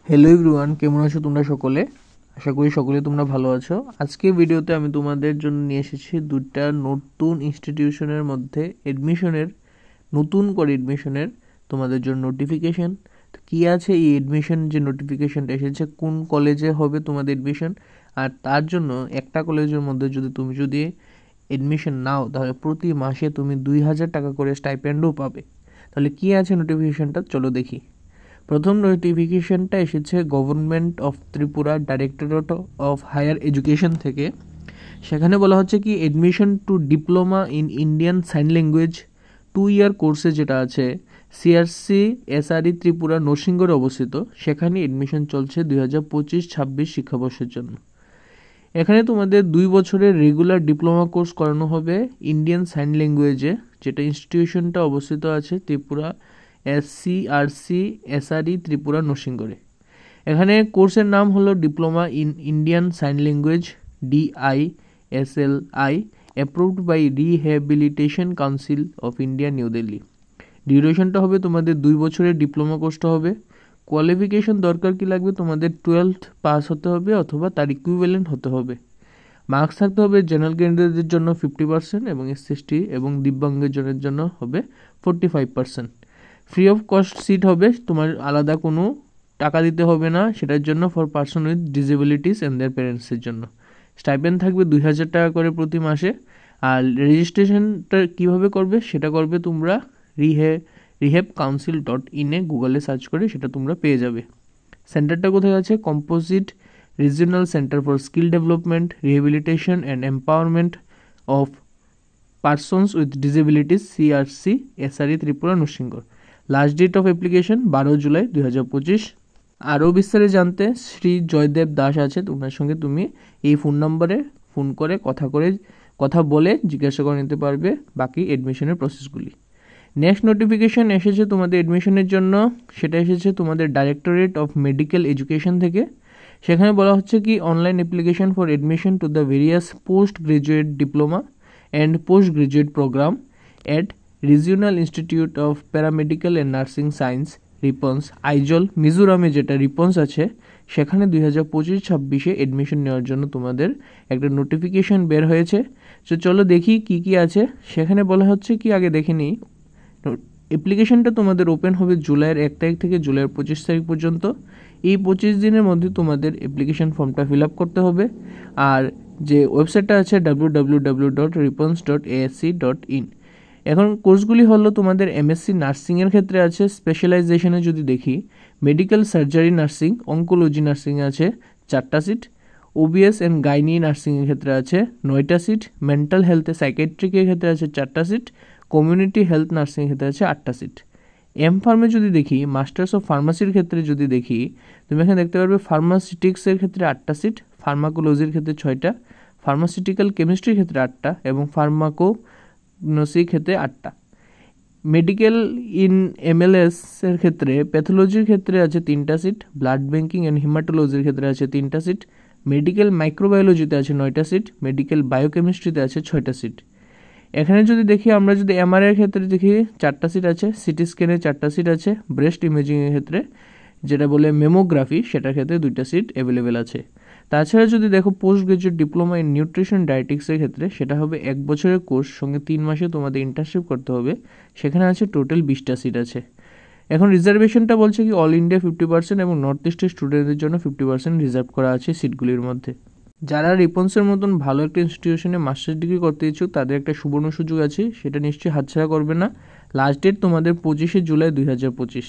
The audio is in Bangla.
হ্যালো এভরিওয়ান, কেমন আছো তোমরা সকলে? আশা করি সকলে তোমরা ভালো আছো। আজকে ভিডিওতে আমি তোমাদের জন্য নিয়ে এসেছি দুইটা নতুন ইনস্টিটিউশনের মধ্যে নতুন করে এডমিশনের তোমাদের জন্য নোটিফিকেশন। কি আছে এই এডমিশন, যে নোটিফিকেশনটা এসেছে, কোন কলেজে হবে তোমাদের এডমিশন, আর তার জন্য একটা কলেজের মধ্যে যদি এডমিশন নাও তাহলে প্রতি মাসে তুমি 2000 টাকা করে স্টাইপেন্ডও পাবে। তাহলে কি আছে নোটিফিকেশনটা, চলো দেখি। প্রথম নোটিফিকেশনটা এসেছে government of Tripura directorate of higher education থেকে। সেখানে বলা হচ্ছে কি admission to diploma in Indian sign language 2 year কোর্সে যেটা আছে সিআরসি এসআরই ত্রিপুরা নরসিংগড়ে অবস্থিত, সেখানে এডমিশন চলছে 2025-26 শিক্ষাবর্ষের জন্য। এখানে তোমাদের 2 বছরের রেগুলার ডিপ্লোমা কোর্স করানো হবে ইন্ডিয়ান সাইন ল্যাঙ্গুয়েজে, যেটা ইনস্টিটিউশনটা অবস্থিত আছে ত্রিপুরা এসসিআরসি এসআরই ত্রিপুরা নরসিংগড়ে। এখানে কোর্সের নাম হলো diploma in Indian sign language DISLI, approved by rehabilitation council of India, New Delhi. ডিউরেশনটা হবে তোমাদের 2 বছরের ডিপ্লোমা কোর্সটা হবে। কোয়ালিফিকেশন দরকার কি লাগবে, তোমাদের 12th পাস হতে হবে অথবা তার ইকুইভ্যালেন্ট হতে হবে। মার্কস থাকতে হবে জেনারেল ক্যান্ডিডেটদের জন্য 50% এবং SC/ST এবং দিব্যাঙ্গের জন্য হবে 45%। ফ্রি অফ কস্ট সিট হবে, তোমার আলাদা কোনো টাকা দিতে হবে না সেটার জন্য, for person with disabilities and their প্যারেন্টসের জন্য। স্টাইপেন্ড থাকবে 2000 টাকা করে প্রতি মাসে। আর রেজিস্ট্রেশনটা কীভাবে করবে সেটা করবে তোমরা rehab.council.in গুগলে সার্চ করে সেটা তোমরা পেয়ে যাবে। সেন্টারটা কোথায় আছে? Composite regional centre for skill development, rehabilitation and empowerment of persons with disabilities, CRC SRE Tripura Narsingarh. Last date of application 12 July 2025। আরও বিস্তারে জানতে শ্রী জয়দেব দাস আছে, ওনার সঙ্গে তুমি এই ফোন নম্বরে ফোন করে কথা বলে জিজ্ঞাসা করে নিতে পারবে বাকি এডমিশনের প্রসেসগুলি। নেক্সট নোটিফিকেশন এসেছে তোমাদের এডমিশনের জন্য, সেটা এসেছে তোমাদের ডাইরেক্টরেট অফ মেডিকেল এডুকেশন থেকে। সেখানে বলা হচ্ছে কি online application for admission to the various post graduate diploma and post graduate programme at regional institute of paramedical and nursing science RIPANS, Aizawl, মিজোরামে যেটা রিপন্স আছে, সেখানে 2025-26 এডমিশন নেওয়ার জন্য তোমাদের একটা নোটিফিকেশন বের হয়েছে। তো চলো দেখি কি কি আছে। সেখানে বলা হচ্ছে কি, আগে দেখে নিই, অ্যাপ্লিকেশনটা তোমাদের ওপেন হবে জুলাইয়ের 1 তারিখ থেকে জুলাইয়ের 25 তারিখ পর্যন্ত। এই 25 দিনের মধ্যে তোমাদের অ্যাপ্লিকেশন ফর্মটা ফিল আপ করতে হবে। আর যে ওয়েবসাইটটা আছে www.repons.asc.in। এখন কোর্সগুলি হলো তোমাদের এমএসসি নার্সিংয়ের ক্ষেত্রে আছে, স্পেশালাইজেশনে যদি দেখি মেডিকেল সার্জারি নার্সিং, অঙ্কোলজি নার্সিংয়ে আছে 4টা সিট, ওবিএস অ্যান্ড গাইনি নার্সিংয়ের ক্ষেত্রে আছে 9টা সিট, মেন্টাল হেলথে সাইকিয়াট্রিকের ক্ষেত্রে আছে 4টা সিট, কমিউনিটি হেলথ নার্সিংয়ের ক্ষেত্রে আছে 8টা সিট। ফার্মে যদি দেখি, মাস্টার্স অফ ফার্মাসির ক্ষেত্রে যদি দেখি, তুমি এখানে দেখতে পারবে ফার্মাসিউটিক্সের ক্ষেত্রে 8টা সিট, ফার্মাকোলজির ক্ষেত্রে 6টা, ফার্মাসিউটিক্যাল কেমিস্ট্রির ক্ষেত্রে 8টা এবং ফার্মাকোগনোসির ক্ষেত্রে 8টা। মেডিকেল ইন MLS এর ক্ষেত্রে প্যাথোলজির ক্ষেত্রে আছে 3টা সিট, ব্লাড ব্যাঙ্কিং অ্যান্ড হিমাটোলজির ক্ষেত্রে আছে 3টা সিট, মেডিকেল মাইক্রোবায়োলজিতে আছে 9টা সিট, মেডিকেল বায়োকেমিস্ট্রিতে আছে 6টা সিট। এখানে যদি দেখি, আমরা যদি MRI এর ক্ষেত্রে দেখি 4টা সিট আছে, সিটি স্ক্যানের 4টা সিট আছে, ব্রেস্ট ইমেজিংয়ের ক্ষেত্রে যেটা বলে মেমোগ্রাফি সেটার ক্ষেত্রে 2টা সিট অ্যাভেলেবেল আছে। তাছাড়া যদি দেখো post graduate diploma in nutrition ডায়েটিক্সের ক্ষেত্রে, সেটা হবে 1 বছরের কোর্স, সঙ্গে 3 মাসে তোমাদের ইন্টার্নশিপ করতে হবে, সেখানে আছে টোটাল 20টা সিট আছে। এখন রিজার্ভেশনটা বলছে কি অল ইন্ডিয়া 50% এবং নর্থ ইস্টের স্টুডেন্টদের জন্য 50% রিজার্ভ করা আছে সিটগুলির মধ্যে। যারা রিপন্সের মতন ভালো একটা ইনস্টিটিউশনে মাস্টার্স ডিগ্রি করতে ইচ্ছুক তাদের একটা সুবর্ণ সুযোগ আছে, সেটা নিশ্চয়ই হাতছাড়া করবে না। লাস্ট ডেট তোমাদের 25 জুলাই 2025।